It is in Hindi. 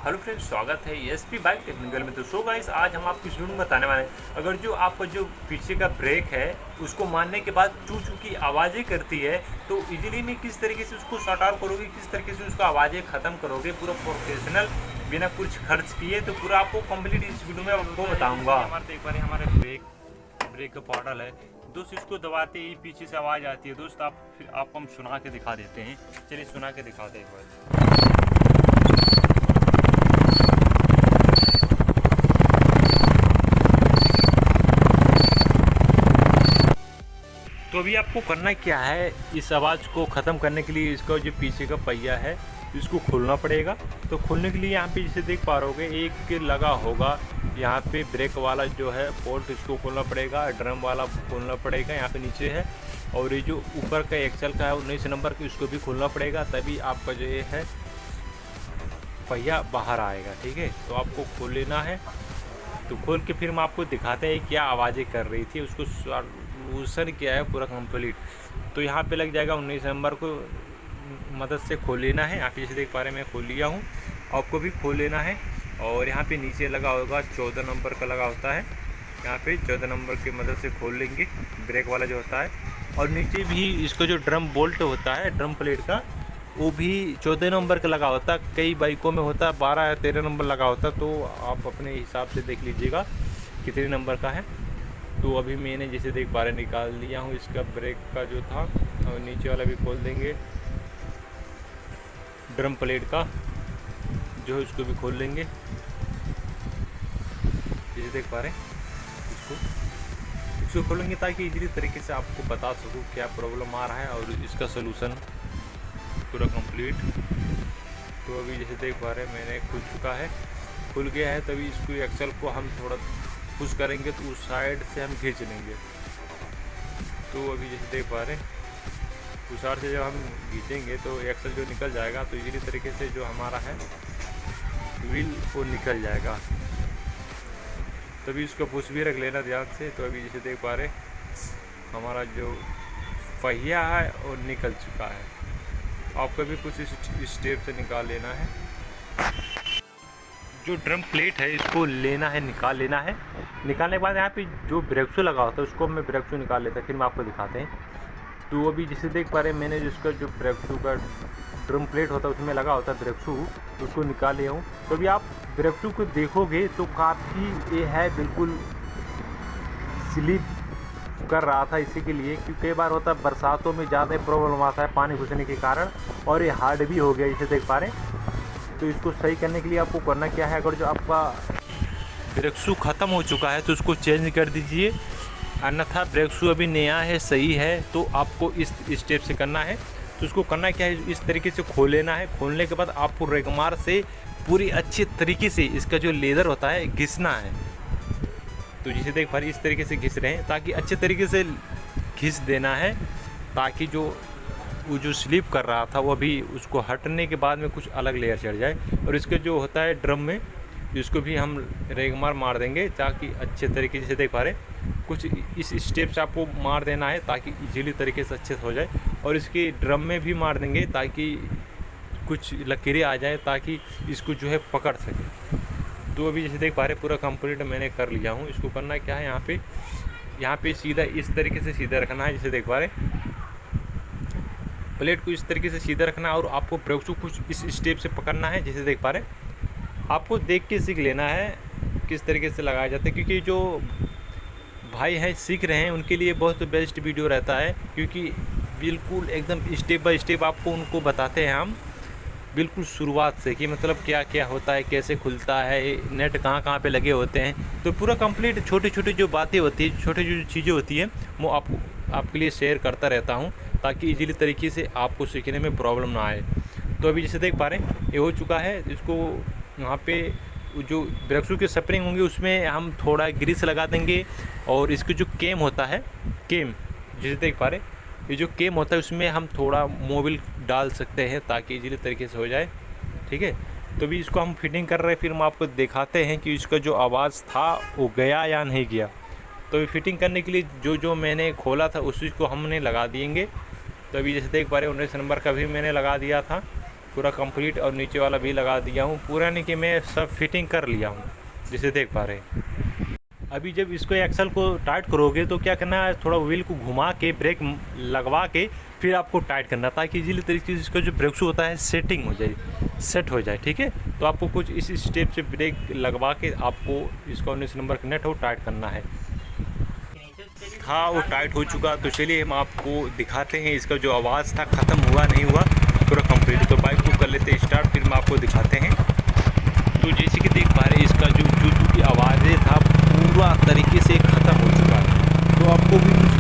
हेलो फ्रेंड्स, स्वागत है एसपी बाइक टेक्निकल में। तो सो गाइस, आज हम आपको इस वीडियो में बताने वाले हैं, अगर जो आपका जो पीछे का ब्रेक है उसको मारने के बाद चू चू की आवाज़ें करती है, तो इजीली में किस तरीके से उसको शॉर्ट आउट करोगे, किस तरीके से उसको आवाज़ें ख़त्म करोगे पूरा प्रोफेशनल बिना कुछ खर्च किए। तो पूरा आपको कंप्लीट इस वीडियो में आपको बताऊँगा। एक बार हमारे ब्रेक का पॉडल है दोस्त, इसको दबाते ही पीछे से आवाज़ आती है दोस्त। फिर आपको हम सुना के दिखा देते हैं। चलिए सुना के दिखाते हैं एक बार। तो अभी आपको करना क्या है, इस आवाज़ को ख़त्म करने के लिए इसका जो पीछे का पहिया है इसको खोलना पड़ेगा। तो खोलने के लिए यहाँ पे जैसे देख पा रहोगे एक लगा होगा यहाँ पे ब्रेक वाला जो है बोल्ट, इसको खोलना पड़ेगा। ड्रम वाला खोलना पड़ेगा, यहाँ पे नीचे है। और ये जो ऊपर का एक्सल का है 19 नंबर का, इसको भी खोलना पड़ेगा, तभी आपका जो ये है पहिया बाहर आएगा। ठीक है, तो आपको खोल लेना है। तो खोल के फिर हम आपको दिखाते हैं क्या आवाज़ें कर रही थी, उसको सोल्यूशन क्या है पूरा कंप्लीट। तो यहाँ पे लग जाएगा 19 नंबर को मदद से खोल लेना है। आप जैसे देख पा रहे हैं मैं खोल लिया हूँ, आपको भी खोल लेना है। और यहाँ पे नीचे लगा होगा 14 नंबर का लगा होता है, यहाँ पे 14 नंबर की मदद से खोल लेंगे ब्रेक वाला जो होता है। और नीचे भी इसका जो ड्रम बोल्ट होता है ड्रम प्लेट का, वो भी 14 नंबर का लगा होता है। कई बाइकों में होता है 12 या 13 नंबर लगा होता है, तो आप अपने हिसाब से देख लीजिएगा कितने नंबर का है। तो अभी मैंने जैसे देख पा रहे निकाल लिया हूँ इसका ब्रेक का जो था। और नीचे वाला भी खोल देंगे ड्रम प्लेट का जो है, उसको भी खोल लेंगे जैसे देख पा रहे हैं। इसको खोलेंगे ताकि इजीली तरीके से आपको बता सकूँ क्या प्रॉब्लम आ रहा है और इसका सलूशन पूरा कंप्लीट। तो अभी जैसे देख पा रहे हैं मैंने खुल चुका है, खुल गया है। तभी इसको एक्सल को हम थोड़ा पुश करेंगे तो उस साइड से हम खींच लेंगे। तो अभी जैसे देख पा रहे हैं उस साइड से जब हम खींचेंगे तो एक्सल जो निकल जाएगा, तो इजीली तरीके से जो हमारा है व्हील वो निकल जाएगा। तभी इसको पुश भी रख लेना ध्यान से। तो अभी जैसे देख पा रहे हमारा जो पहिया है वो निकल चुका है। आपको भी कुछ इस स्टेप से निकाल लेना है। जो ड्रम प्लेट है इसको लेना है, निकाल लेना है। निकालने के बाद यहाँ पे जो ब्रेक शू लगा होता है उसको मैं ब्रेक शू निकाल लेता है, फिर मैं आपको दिखाते हैं। तो अभी जैसे देख पा रहे हैं मैंने जिसका जो ब्रेक शू का ड्रम प्लेट होता है उसमें लगा होता है ब्रेक शू, उसको निकाल लिया हूँ। तो अभी आप ब्रेक शू को देखोगे तो काफ़ी ये है बिल्कुल स्लिप कर रहा था। इसी के लिए क्योंकि कई बार होता है बरसातों में ज़्यादा प्रॉब्लम आता है पानी घुसने के कारण, और ये हार्ड भी हो गया जैसे देख पा रहे हैं। तो इसको सही करने के लिए आपको करना क्या है, अगर जो आपका ब्रेक शू ख़त्म हो चुका है तो उसको चेंज कर दीजिए, अन्यथा ब्रेक शू अभी नया है सही है तो आपको इस स्टेप से करना है। तो उसको करना क्या है, इस तरीके से खोल लेना है। खोलने के बाद आपको रेगमार से पूरी अच्छी तरीके से इसका जो लेदर होता है घिसना है। तो जैसे देख पा रहे इस तरीके से घिस रहे हैं, ताकि अच्छे तरीके से घिस देना है, ताकि जो वो जो स्लिप कर रहा था वो अभी उसको हटने के बाद में कुछ अलग लेयर चढ़ जाए। और इसके जो होता है ड्रम में इसको भी हम रेगमार मार देंगे, ताकि अच्छे तरीके से देख पा रहे कुछ इस स्टेप से आपको मार देना है ताकि इजीली तरीके से अच्छे से हो जाए। और इसके ड्रम में भी मार देंगे ताकि कुछ लकीरें आ जाए, ताकि इसको जो है पकड़ सके। तो अभी जैसे देख पा रहे पूरा कंप्लीट मैंने कर लिया हूँ। इसको करना क्या है, यहाँ पे सीधा इस तरीके से सीधा रखना है। जैसे देख पा रहे प्लेट को इस तरीके से सीधा रखना है, और आपको ब्रेक शू कुछ इस स्टेप से पकड़ना है। जैसे देख पा रहे आपको देख के सीख लेना है किस तरीके से लगाया जाता है, क्योंकि जो भाई हैं सीख रहे हैं उनके लिए बहुत बेस्ट वीडियो रहता है, क्योंकि बिल्कुल एकदम स्टेप बाय स्टेप आपको उनको बताते हैं हम बिल्कुल शुरुआत से, कि मतलब क्या क्या होता है, कैसे खुलता है, नेट कहाँ कहाँ पे लगे होते हैं। तो पूरा कंप्लीट छोटी छोटी जो बातें होती है, छोटी जो चीज़ें होती हैं वो आपके लिए शेयर करता रहता हूँ, ताकि इजीली तरीके से आपको सीखने में प्रॉब्लम ना आए। तो अभी जैसे देख पा रहे हैं ये हो चुका है। इसको यहाँ पे जो ब्रेक शू के स्प्रिंग होंगे उसमें हम थोड़ा ग्रीस लगा देंगे। और इसके जो केम होता है, केम जैसे देख पा रहे ये जो केम होता है उसमें हम थोड़ा मोबिल डाल सकते हैं ताकि इजीली तरीके से हो जाए। ठीक है, तो अभी इसको हम फिटिंग कर रहे हैं, फिर हम आपको दिखाते हैं कि इसका जो आवाज़ था वो गया या नहीं गया। तो फिटिंग करने के लिए जो मैंने खोला था उस चीज़ को हमने लगा देंगे। तो अभी जैसे देख पा रहे 19 नंबर का भी मैंने लगा दिया था। पूरा कंप्लीट और नीचे वाला भी लगा दिया हूँ पूरा, नहीं कि मैं सब फिटिंग कर लिया हूँ जिसे देख पा रहे हैं। अभी जब इसको एक्सल को टाइट करोगे तो क्या करना है, थोड़ा व्हील को घुमा के ब्रेक लगवा के फिर आपको टाइट करना, ताकि इजीली तरीके से इसका जो ब्रेक शू होता है सेटिंग हो जाए, सेट हो जाए। ठीक है, तो आपको कुछ इस स्टेप से ब्रेक लगवा के आपको इसका 19 नंबर का नट हो टाइट करना है। हाँ, वो टाइट हो चुका। तो चलिए हम आपको दिखाते हैं, इसका जो आवाज़ था ख़त्म हुआ नहीं हुआ पूरा कंप्लीट। तो बाइक को कर लेते स्टार्ट, फिर हम आपको दिखाते हैं। तो जैसे कि देख पा रहे हैं इसका जो चू की आवाज़ें था पूरा तरीके से ख़त्म हो चुका है। तो आपको भी कुछ